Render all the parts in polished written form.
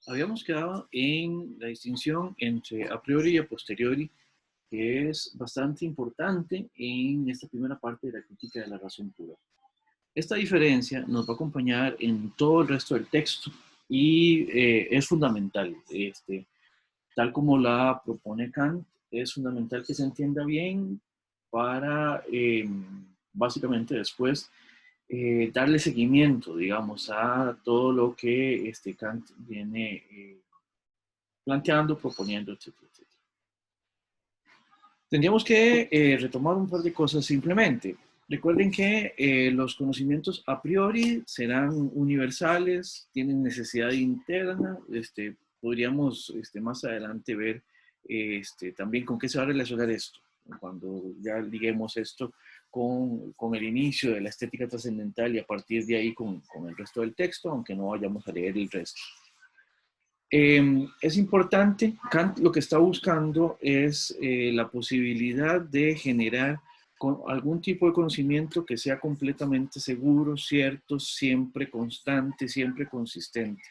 Habíamos quedado en la distinción entre a priori y a posteriori, que es bastante importante en esta primera parte de la crítica de la razón pura. Esta diferencia nos va a acompañar en todo el resto del texto y es fundamental. Tal como la propone Kant, es fundamental que se entienda bien para básicamente después darle seguimiento, digamos, a todo lo que Kant viene planteando, proponiendo, etcétera, etcétera. Tendríamos que retomar un par de cosas simplemente. Recuerden que los conocimientos a priori serán universales, tienen necesidad interna. Podríamos más adelante ver también con qué se va a relacionar esto, cuando ya liguemos esto con el inicio de la estética trascendental y a partir de ahí con el resto del texto, aunque no vayamos a leer el resto. Es importante, Kant lo que está buscando es la posibilidad de generar algún tipo de conocimiento que sea completamente seguro, cierto, siempre constante, siempre consistente.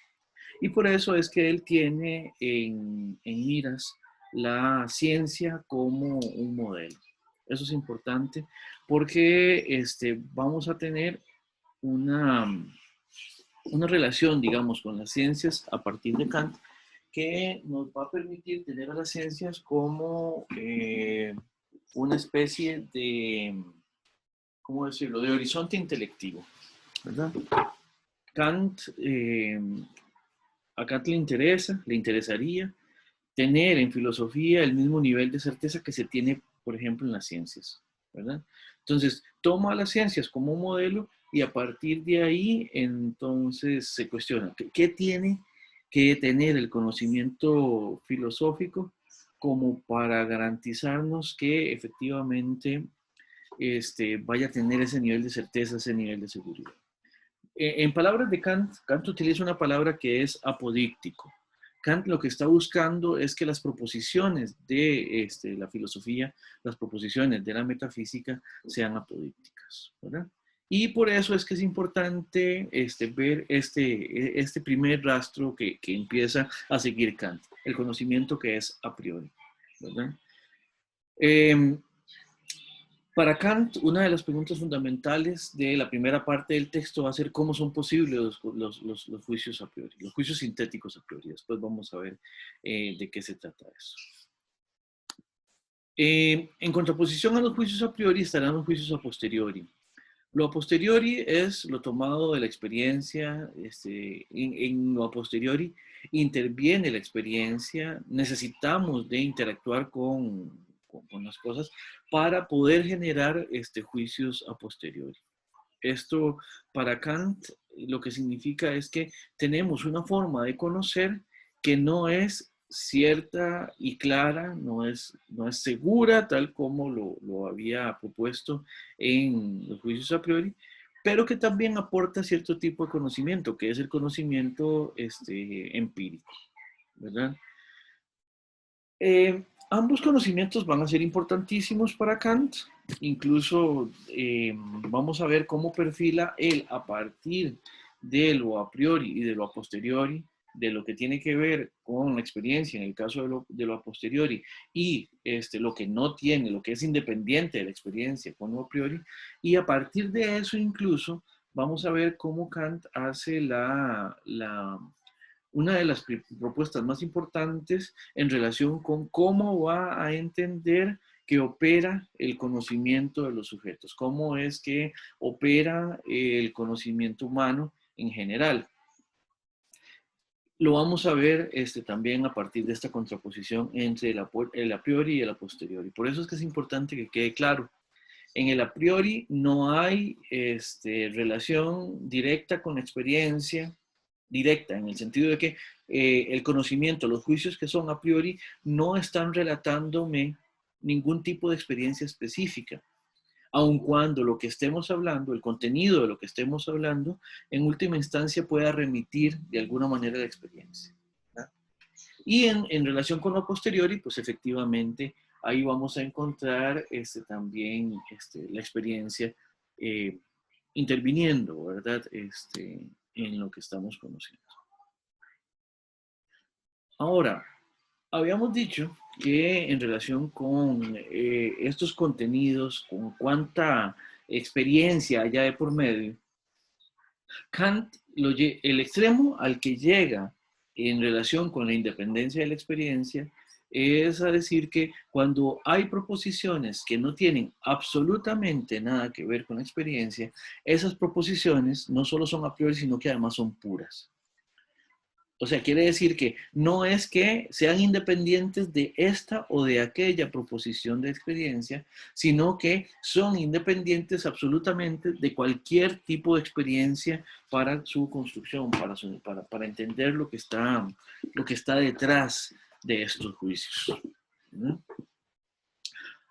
Y por eso es que él tiene en miras la ciencia como un modelo. Eso es importante porque vamos a tener una, una relación, digamos, con las ciencias a partir de Kant que nos va a permitir tener a las ciencias como una especie de, ¿cómo decirlo?, de horizonte intelectivo, ¿verdad? Kant, a Kant le interesaría tener en filosofía el mismo nivel de certeza que se tiene, por ejemplo, en las ciencias, ¿verdad? Entonces, toma las ciencias como un modelo y a partir de ahí, entonces se cuestiona, ¿qué tiene que tener el conocimiento filosófico como para garantizarnos que efectivamente vaya a tener ese nivel de certeza, ese nivel de seguridad? En palabras de Kant, Kant utiliza una palabra que es apodíctico. Kant lo que está buscando es que las proposiciones de la filosofía, las proposiciones de la metafísica sean apodícticas, ¿verdad? Y por eso es que es importante ver este primer rastro que empieza a seguir Kant, el conocimiento que es a priori, ¿verdad? Eh, para Kant, una de las preguntas fundamentales de la primera parte del texto va a ser cómo son posibles los juicios a priori, los juicios sintéticos a priori. Después vamos a ver de qué se trata eso. En contraposición a los juicios a priori estarán los juicios a posteriori. Lo a posteriori es lo tomado de la experiencia, en lo a posteriori interviene la experiencia, necesitamos de interactuar con las cosas para poder generar juicios a posteriori. Esto para Kant lo que significa es que tenemos una forma de conocer que no es cierta y clara, no es segura, tal como lo había propuesto en los juicios a priori, pero que también aporta cierto tipo de conocimiento, que es el conocimiento empírico, ¿verdad? Ambos conocimientos van a ser importantísimos para Kant, incluso vamos a ver cómo perfila él a partir de lo a priori y de lo a posteriori, de lo que tiene que ver con la experiencia en el caso de lo a posteriori y lo que no tiene, lo que es independiente de la experiencia con lo a priori, y a partir de eso incluso vamos a ver cómo Kant hace una de las propuestas más importantes en relación con cómo va a entender que opera el conocimiento de los sujetos, cómo es que opera el conocimiento humano en general. Lo vamos a ver también a partir de esta contraposición entre el a priori y el a posteriori. Por eso es que es importante que quede claro. En el a priori no hay relación directa con la experiencia, directa, en el sentido de que el conocimiento, los juicios que son a priori, no están relatándome ningún tipo de experiencia específica, aun cuando lo que estemos hablando, el contenido de lo que estemos hablando, en última instancia pueda remitir de alguna manera a la experiencia, ¿verdad? Y en relación con lo posteriori, pues efectivamente ahí vamos a encontrar también la experiencia eh, interviniendo, ¿verdad? En lo que estamos conociendo. Ahora, habíamos dicho que en relación con estos contenidos, con cuánta experiencia haya de por medio, Kant, el extremo al que llega en relación con la independencia de la experiencia es a decir que cuando hay proposiciones que no tienen absolutamente nada que ver con la experiencia, esas proposiciones no solo son a priori, sino que además son puras. O sea, quiere decir que no es que sean independientes de esta o de aquella proposición de experiencia, sino que son independientes absolutamente de cualquier tipo de experiencia para su construcción, para entender lo que está detrás de estos juicios. ¿No?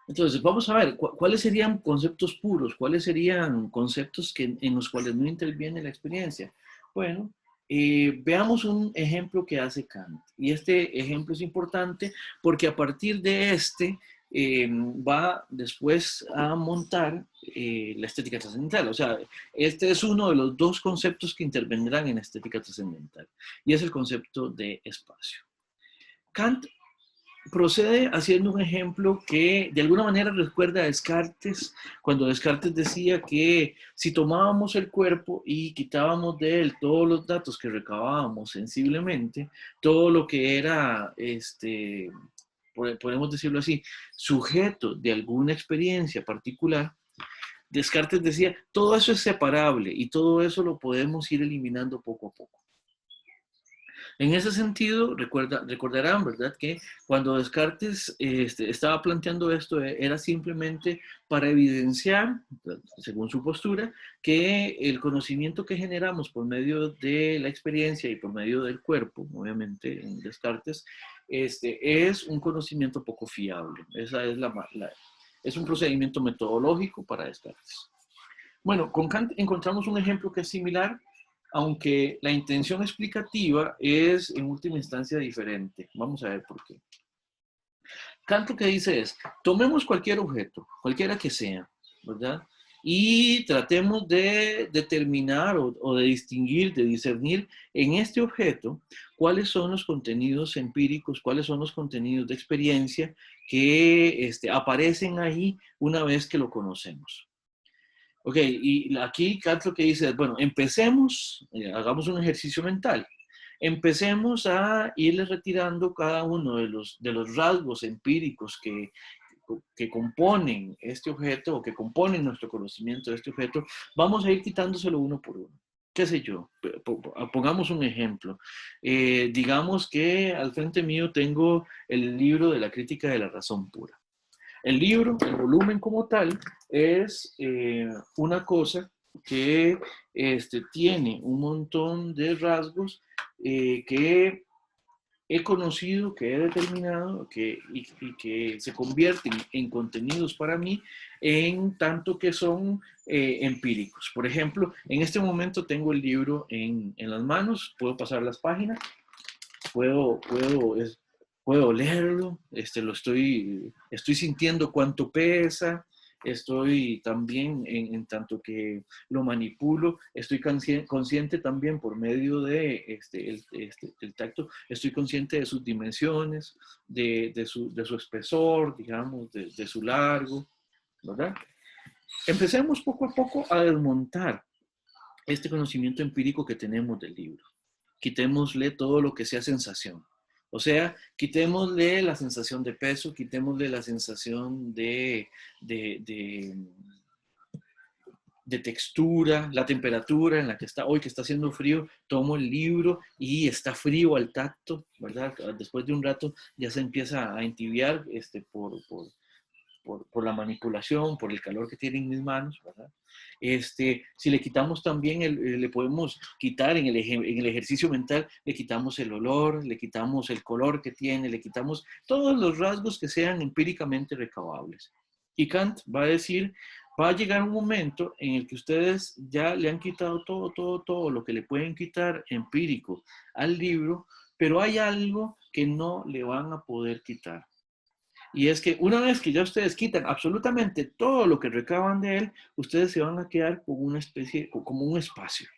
Entonces, vamos a ver, ¿cuáles serían conceptos puros? ¿Cuáles serían conceptos en los cuales no interviene la experiencia? Bueno, veamos un ejemplo que hace Kant. Y este ejemplo es importante porque a partir de va después a montar la estética trascendental. O sea, este es uno de los dos conceptos que intervendrán en la estética trascendental. Y es el concepto de espacio. Kant procede haciendo un ejemplo que de alguna manera recuerda a Descartes, cuando Descartes decía que si tomábamos el cuerpo y quitábamos de él todos los datos que recabábamos sensiblemente, todo lo que era, podemos decirlo así, sujeto de alguna experiencia particular, Descartes decía, todo eso es separable y todo eso lo podemos ir eliminando poco a poco. En ese sentido, recordarán, ¿verdad?, que cuando Descartes estaba planteando esto, era simplemente para evidenciar, según su postura, que el conocimiento que generamos por medio de la experiencia y por medio del cuerpo, obviamente, en Descartes, es un conocimiento poco fiable. Esa es es un procedimiento metodológico para Descartes. Bueno, con Kant encontramos un ejemplo que es similar, aunque la intención explicativa es en última instancia diferente. Vamos a ver por qué. Kant lo que dice es, tomemos cualquier objeto, cualquiera que sea, ¿verdad? Y tratemos de determinar o de distinguir, de discernir en este objeto cuáles son los contenidos empíricos, cuáles son los contenidos de experiencia que aparecen ahí una vez que lo conocemos. Ok, y aquí Kant lo que dice es, bueno, empecemos, hagamos un ejercicio mental. Empecemos a irle retirando cada uno de los rasgos empíricos que componen este objeto o que componen nuestro conocimiento de este objeto. Vamos a ir quitándoselo uno por uno. ¿Qué sé yo? Pongamos un ejemplo. Digamos que al frente mío tengo el libro de la crítica de la razón pura. El libro, el volumen como tal, es una cosa que tiene un montón de rasgos que he conocido, que he determinado y que se convierten en contenidos para mí en tanto que son empíricos. Por ejemplo, en este momento tengo el libro en las manos, puedo pasar las páginas, puedo leerlo, estoy sintiendo cuánto pesa, estoy también en tanto que lo manipulo, estoy consciente también por medio de el tacto, estoy consciente de sus dimensiones, de su espesor, digamos, de su largo, ¿verdad? Empecemos poco a poco a desmontar este conocimiento empírico que tenemos del libro. Quitémosle todo lo que sea sensación. O sea, quitémosle la sensación de peso, quitémosle la sensación de textura, la temperatura en la que está hoy, que está haciendo frío, tomo el libro y está frío al tacto, ¿verdad? Después de un rato ya se empieza a entibiar por la manipulación, por el calor que tiene en mis manos, ¿verdad? Si le quitamos también, le podemos quitar en el ejercicio mental, le quitamos el olor, le quitamos el color que tiene, le quitamos todos los rasgos que sean empíricamente recabables. Y Kant va a decir, va a llegar un momento en el que ustedes ya le han quitado todo lo que le pueden quitar empírico al libro, pero hay algo que no le van a poder quitar. Y es que una vez que ya ustedes quitan absolutamente todo lo que recaban de él, ustedes se van a quedar con una especie, como un espacio.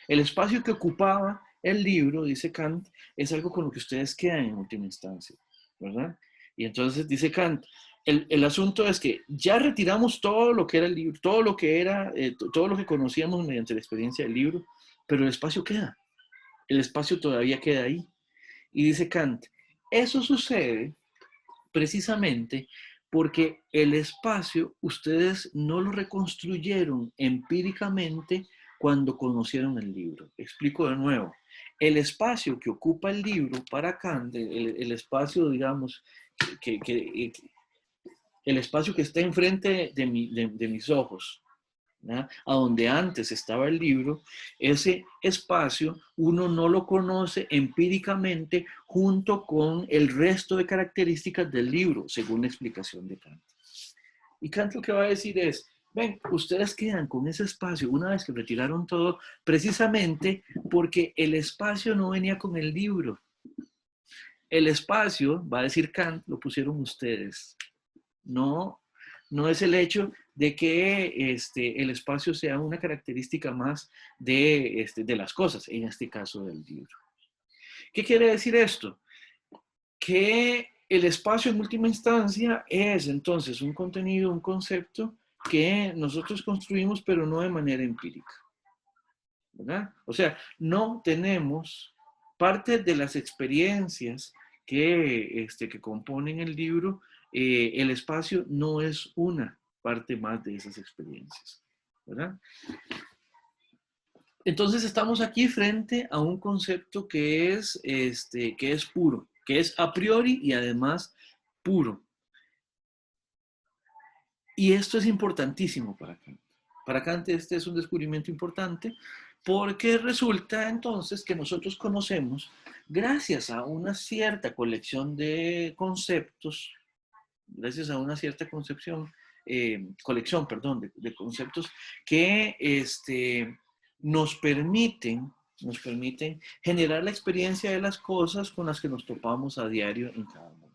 El espacio que ocupaba el libro, dice Kant, es algo con lo que ustedes quedan en última instancia, ¿verdad? Y entonces dice Kant, el asunto es que ya retiramos todo lo que era el libro, todo lo que era, todo lo que conocíamos mediante la experiencia del libro, pero el espacio queda, el espacio todavía queda ahí. Y dice Kant, eso sucede precisamente porque el espacio ustedes no lo reconstruyeron empíricamente cuando conocieron el libro. Explico de nuevo. El espacio que ocupa el libro para Kant, el espacio, digamos, que, el espacio que está enfrente de mis ojos, ¿no? A donde antes estaba el libro, ese espacio uno no lo conoce empíricamente junto con el resto de características del libro, según la explicación de Kant. Y Kant lo que va a decir es, ven, ustedes quedan con ese espacio una vez que retiraron todo, precisamente porque el espacio no venía con el libro. El espacio, va a decir Kant, lo pusieron ustedes. No, no es el hecho de que el espacio sea una característica más de las cosas, en este caso del libro. ¿Qué quiere decir esto? Que el espacio en última instancia es entonces un contenido, un concepto que nosotros construimos, pero no de manera empírica, ¿verdad? O sea, no tenemos parte de las experiencias que componen el libro, el espacio no es una parte más de esas experiencias, ¿verdad? Entonces estamos aquí frente a un concepto que es puro, que es a priori y además puro. Y esto es importantísimo para Kant. Para Kant este es un descubrimiento importante porque resulta entonces que nosotros conocemos, gracias a una cierta colección de conceptos, gracias a una cierta colección, perdón, de conceptos que nos permiten generar la experiencia de las cosas con las que nos topamos a diario en cada momento.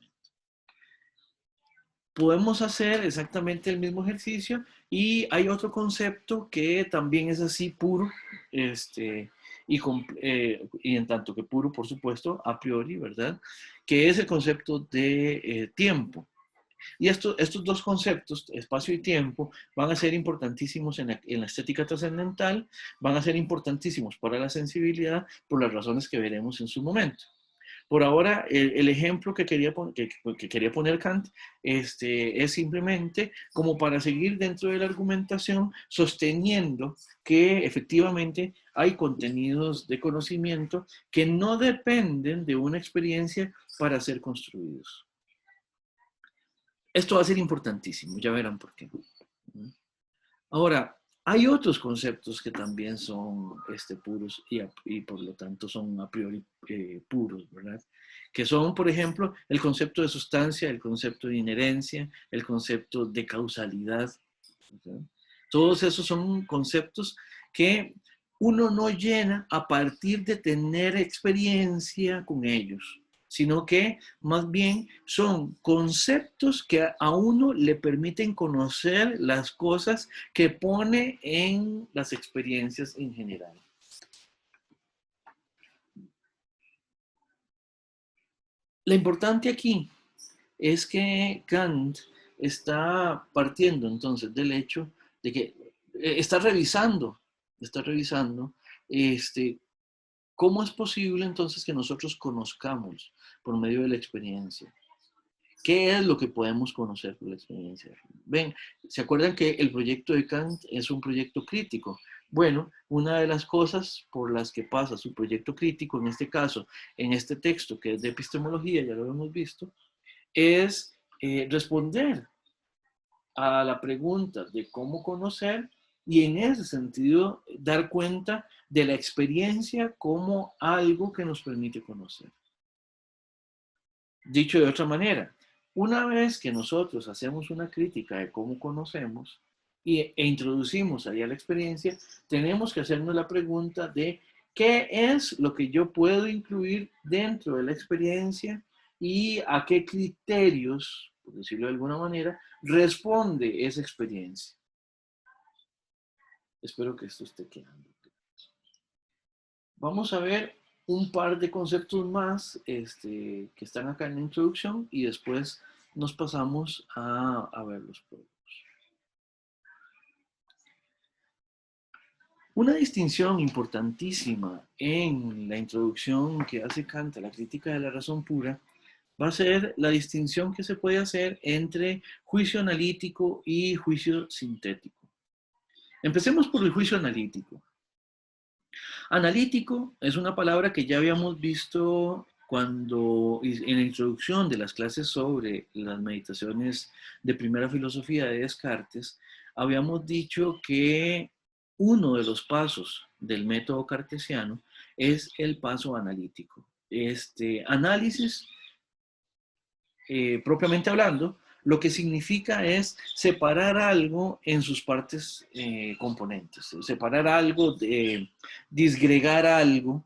Podemos hacer exactamente el mismo ejercicio y hay otro concepto que también es así puro, y en tanto que puro, por supuesto, a priori, ¿verdad? Que es el concepto de tiempo. Y estos dos conceptos, espacio y tiempo, van a ser importantísimos en la estética trascendental, van a ser importantísimos para la sensibilidad por las razones que veremos en su momento. Por ahora, el ejemplo que quería poner Kant es simplemente como para seguir dentro de la argumentación, sosteniendo que efectivamente hay contenidos de conocimiento que no dependen de una experiencia para ser construidos. Esto va a ser importantísimo, ya verán por qué. Ahora, hay otros conceptos que también son puros y por lo tanto son a priori puros, ¿verdad? Que son, por ejemplo, el concepto de sustancia, el concepto de inherencia, el concepto de causalidad, ¿verdad? Todos esos son conceptos que uno no llena a partir de tener experiencia con ellos, sino que más bien son conceptos que a uno le permiten conocer las cosas que pone en las experiencias en general. Lo importante aquí es que Kant está partiendo entonces del hecho de que está revisando cómo es posible entonces que nosotros conozcamos por medio de la experiencia. ¿Qué es lo que podemos conocer por la experiencia? Ven, ¿se acuerdan que el proyecto de Kant es un proyecto crítico? Bueno, una de las cosas por las que pasa su proyecto crítico, en este caso, en este texto que es de epistemología, ya lo hemos visto, es responder a la pregunta de cómo conocer y en ese sentido dar cuenta de la experiencia como algo que nos permite conocer. Dicho de otra manera, una vez que nosotros hacemos una crítica de cómo conocemos e introducimos ahí a la experiencia, tenemos que hacernos la pregunta de qué es lo que yo puedo incluir dentro de la experiencia y a qué criterios, por decirlo de alguna manera, responde esa experiencia. Espero que esto esté quedando. Vamos a ver un par de conceptos más que están acá en la introducción y después nos pasamos a verlos. Una distinción importantísima en la introducción que hace Kant a la crítica de la razón pura va a ser la distinción que se puede hacer entre juicio analítico y juicio sintético. Empecemos por el juicio analítico. Analítico es una palabra que ya habíamos visto cuando en la introducción de las clases sobre las meditaciones de primera filosofía de Descartes, habíamos dicho que uno de los pasos del método cartesiano es el paso analítico. Este análisis, propiamente hablando, lo que significa es separar algo en sus partes componentes, separar algo, disgregar algo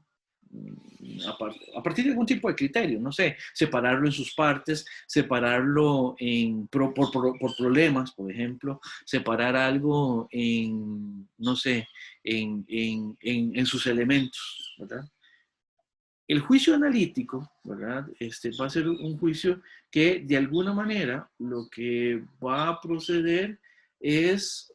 a partir de algún tipo de criterio, no sé, separarlo en sus partes, separarlo por problemas, por ejemplo, separar algo en, no sé, en sus elementos, ¿verdad? El juicio analítico, ¿verdad? Va a ser un juicio que de alguna manera lo que va a proceder es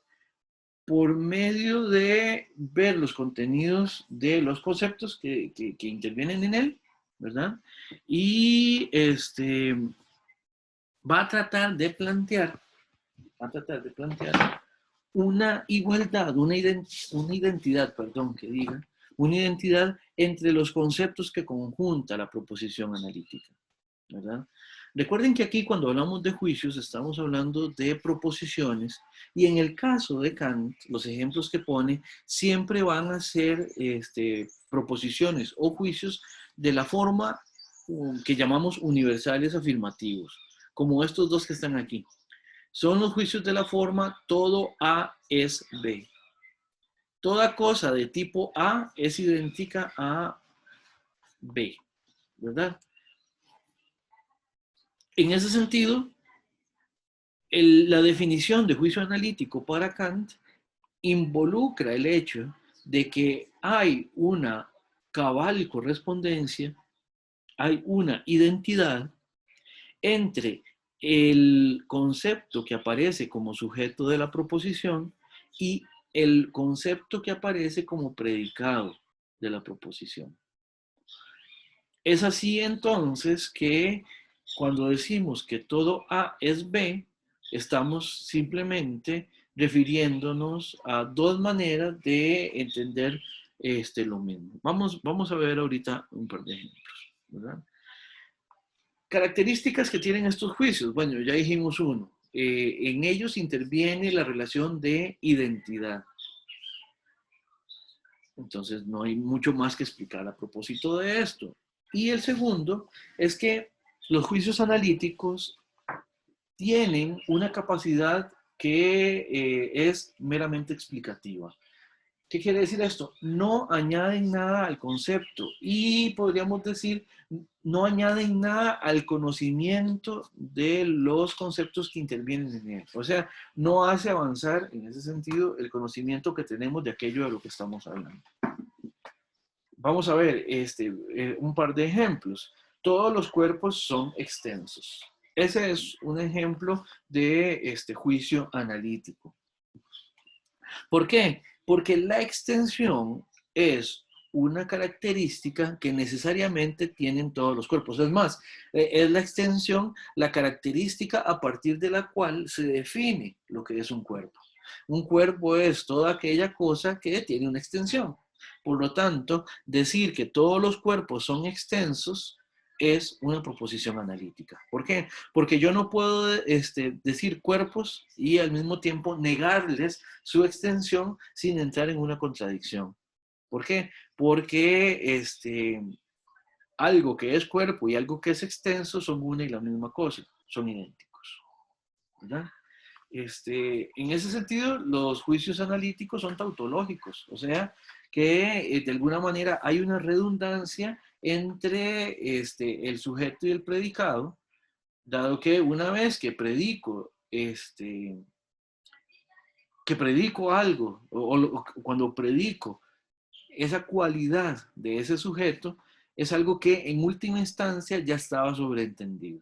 por medio de ver los contenidos de los conceptos que intervienen en él, ¿verdad? Y va a tratar de plantear una igualdad, una identidad, perdón, que diga, una identidad entre los conceptos que conjunta la proposición analítica, ¿verdad? Recuerden que aquí cuando hablamos de juicios estamos hablando de proposiciones y en el caso de Kant, los ejemplos que pone siempre van a ser proposiciones o juicios de la forma que llamamos universales afirmativos, como estos dos que están aquí. Son los juicios de la forma todo A es B. Toda cosa de tipo A es idéntica a B, ¿verdad? En ese sentido, la definición de juicio analítico para Kant involucra el hecho de que hay una cabal correspondencia, hay una identidad entre el concepto que aparece como sujeto de la proposición y el concepto que aparece como predicado de la proposición. Es así entonces que cuando decimos que todo A es B, estamos simplemente refiriéndonos a dos maneras de entender lo mismo. Vamos a ver ahorita un par de ejemplos, ¿verdad? Características que tienen estos juicios. Bueno, ya dijimos uno. En ellos interviene la relación de identidad. Entonces, no hay mucho más que explicar a propósito de esto. Y el segundo es que los juicios analíticos tienen una capacidad que es meramente explicativa. ¿Qué quiere decir esto? No añaden nada al concepto y podríamos decir, no añaden nada al conocimiento de los conceptos que intervienen en él. O sea, no hace avanzar en ese sentido el conocimiento que tenemos de aquello de lo que estamos hablando. Vamos a ver un par de ejemplos. Todos los cuerpos son extensos. Ese es un ejemplo de este juicio analítico. ¿Por qué? Porque la extensión es una característica que necesariamente tienen todos los cuerpos. Es más, es la extensión la característica a partir de la cual se define lo que es un cuerpo. Un cuerpo es toda aquella cosa que tiene una extensión. Por lo tanto, decir que todos los cuerpos son extensos es una proposición analítica. ¿Por qué? Porque yo no puedo decir cuerpos y al mismo tiempo negarles su extensión sin entrar en una contradicción. ¿Por qué? Porque algo que es cuerpo y algo que es extenso son una y la misma cosa, son idénticos, ¿verdad? En ese sentido, los juicios analíticos son tautológicos, o sea, que de alguna manera hay una redundancia entre el sujeto y el predicado, dado que una vez que predico, algo, o cuando predico esa cualidad de ese sujeto, es algo que en última instancia ya estaba sobreentendido.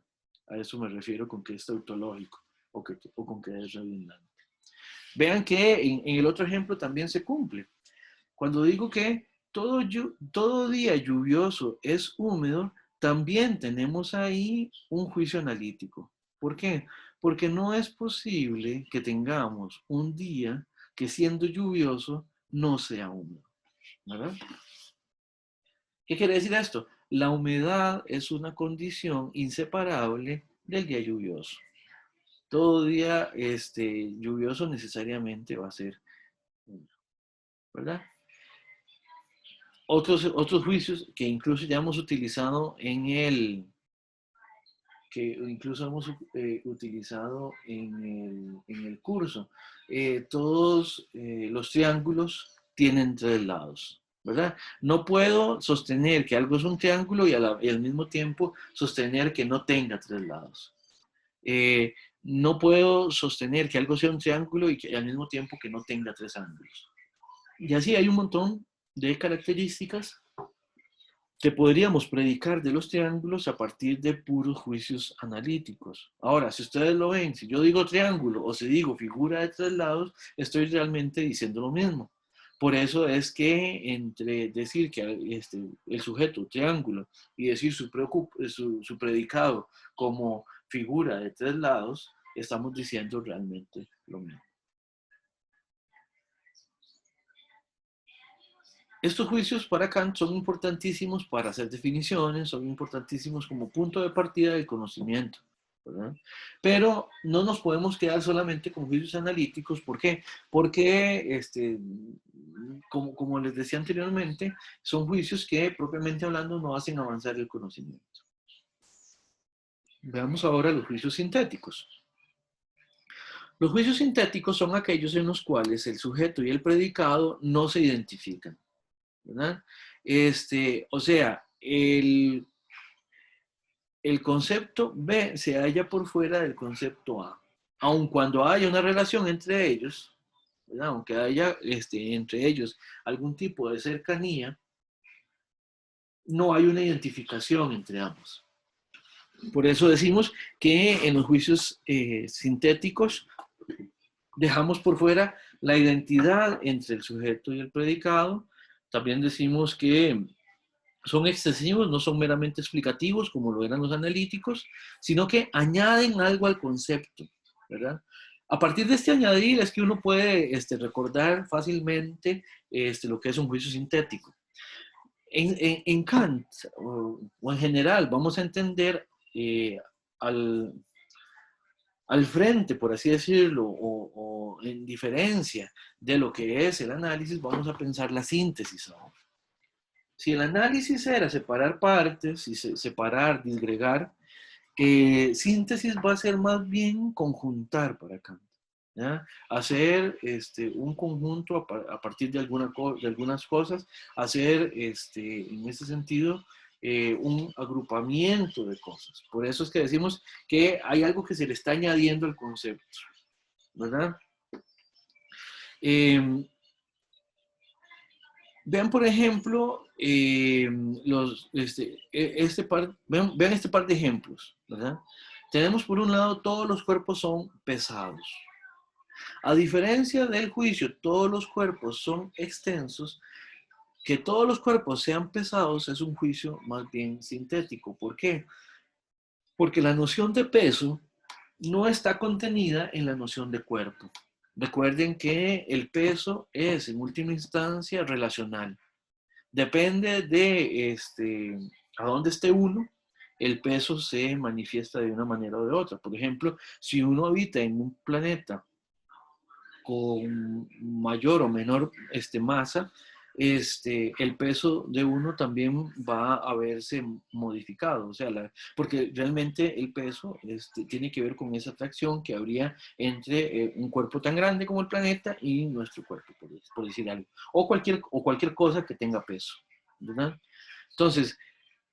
A eso me refiero con que es tautológico o con que es redundante. Vean que en el otro ejemplo también se cumple. Cuando digo que todo día lluvioso es húmedo, también tenemos ahí un juicio analítico. ¿Por qué? Porque no es posible que tengamos un día que siendo lluvioso no sea húmedo, ¿verdad? ¿Qué quiere decir esto? La humedad es una condición inseparable del día lluvioso. Todo día lluvioso necesariamente va a ser húmedo, ¿verdad? Otros juicios que incluso ya hemos utilizado en el curso. Todos los triángulos tienen tres lados, ¿verdad? No puedo sostener que algo es un triángulo y al mismo tiempo sostener que no tenga tres lados. No puedo sostener que algo sea un triángulo y que al mismo tiempo que no tenga tres ángulos. Y así hay un montón de características que podríamos predicar de los triángulos a partir de puros juicios analíticos. Ahora, si ustedes lo ven, si yo digo triángulo o si digo figura de tres lados, estoy realmente diciendo lo mismo. Por eso es que entre decir que el sujeto triángulo y decir su predicado como figura de tres lados, estamos diciendo realmente lo mismo. Estos juicios para Kant son importantísimos para hacer definiciones, son importantísimos como punto de partida del conocimiento, ¿verdad? Pero no nos podemos quedar solamente con juicios analíticos. ¿Por qué? Porque, como les decía anteriormente, son juicios que propiamente hablando no hacen avanzar el conocimiento. Veamos ahora los juicios sintéticos. Los juicios sintéticos son aquellos en los cuales el sujeto y el predicado no se identifican, ¿verdad? O sea, el concepto B se halla por fuera del concepto A. Aun cuando haya una relación entre ellos, ¿verdad? Aunque haya entre ellos algún tipo de cercanía, no hay una identificación entre ambos. Por eso decimos que en los juicios sintéticos dejamos por fuera la identidad entre el sujeto y el predicado. También decimos que son excesivos, no son meramente explicativos como lo eran los analíticos, sino que añaden algo al concepto, ¿verdad? A partir de este añadir es que uno puede recordar fácilmente lo que es un juicio sintético. En Kant, o en general, vamos a entender al frente, por así decirlo, o en diferencia de lo que es el análisis, vamos a pensar la síntesis ahora. Si el análisis era separar partes y separar, disgregar, síntesis va a ser más bien conjuntar para Kant, ¿ya? Hacer un conjunto a partir de algunas cosas, hacer en ese sentido un agrupamiento de cosas. Por eso es que decimos que hay algo que se le está añadiendo al concepto, ¿verdad? Vean, por ejemplo, vean este par de ejemplos, ¿verdad? Tenemos por un lado, todos los cuerpos son pesados. A diferencia del juicio, todos los cuerpos son extensos. Que todos los cuerpos sean pesados es un juicio más bien sintético. ¿Por qué? Porque la noción de peso no está contenida en la noción de cuerpo. Recuerden que el peso es, en última instancia, relacional. Depende de a dónde esté uno, el peso se manifiesta de una manera o de otra. Por ejemplo, si uno habita en un planeta con mayor o menor masa, el peso de uno también va a verse modificado. O sea, porque realmente el peso tiene que ver con esa atracción que habría entre un cuerpo tan grande como el planeta y nuestro cuerpo, por decir algo. O cualquier cosa que tenga peso, ¿verdad? Entonces,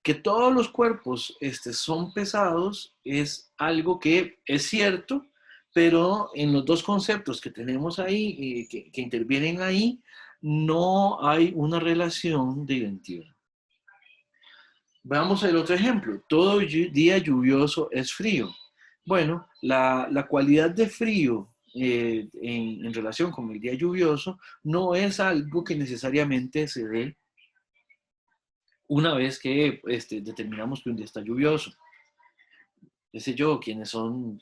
que todos los cuerpos son pesados es algo que es cierto, pero en los dos conceptos que tenemos ahí, que intervienen ahí, no hay una relación de identidad. Veamos el otro ejemplo. Todo día lluvioso es frío. Bueno, la cualidad de frío en relación con el día lluvioso no es algo que necesariamente se dé una vez que determinamos que un día está lluvioso. Qué sé yo, quienes son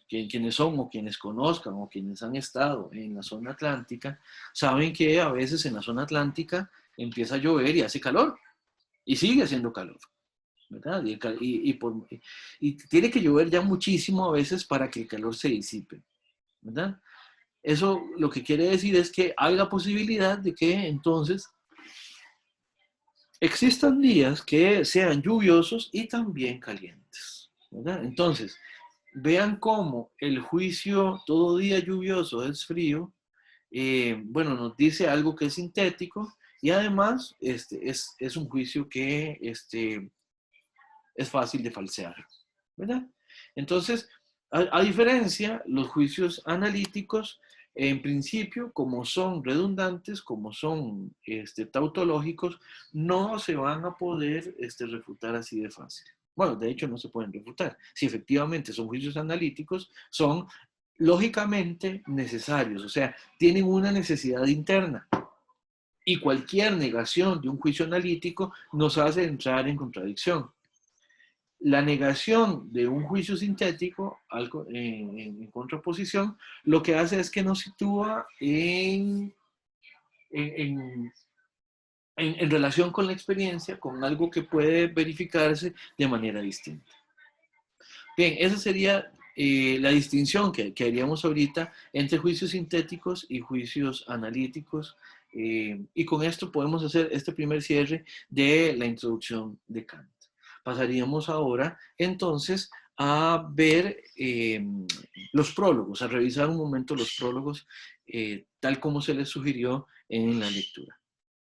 o quienes conozcan o quienes han estado en la zona atlántica, saben que a veces en la zona atlántica empieza a llover y hace calor y sigue haciendo calor. ¿Verdad? Y tiene que llover ya muchísimo a veces para que el calor se disipe, ¿verdad? Eso lo que quiere decir es que hay la posibilidad de que entonces existan días que sean lluviosos y también calientes, ¿verdad? Entonces, vean cómo el juicio todo día lluvioso es frío, bueno, nos dice algo que es sintético y además es un juicio que es fácil de falsear, ¿verdad? Entonces, a diferencia, los juicios analíticos, en principio, como son redundantes, como son tautológicos, no se van a poder refutar así de fácil. Bueno, de hecho no se pueden refutar. Si efectivamente son juicios analíticos, son lógicamente necesarios, o sea, tienen una necesidad interna. Y cualquier negación de un juicio analítico nos hace entrar en contradicción. La negación de un juicio sintético en contraposición, lo que hace es que nos sitúa en, en relación con la experiencia, con algo que puede verificarse de manera distinta. Bien, esa sería la distinción que haríamos ahorita entre juicios sintéticos y juicios analíticos. Y con esto podemos hacer este primer cierre de la introducción de Kant. Pasaríamos ahora entonces a ver los prólogos, a revisar un momento los prólogos tal como se les sugirió en la lectura.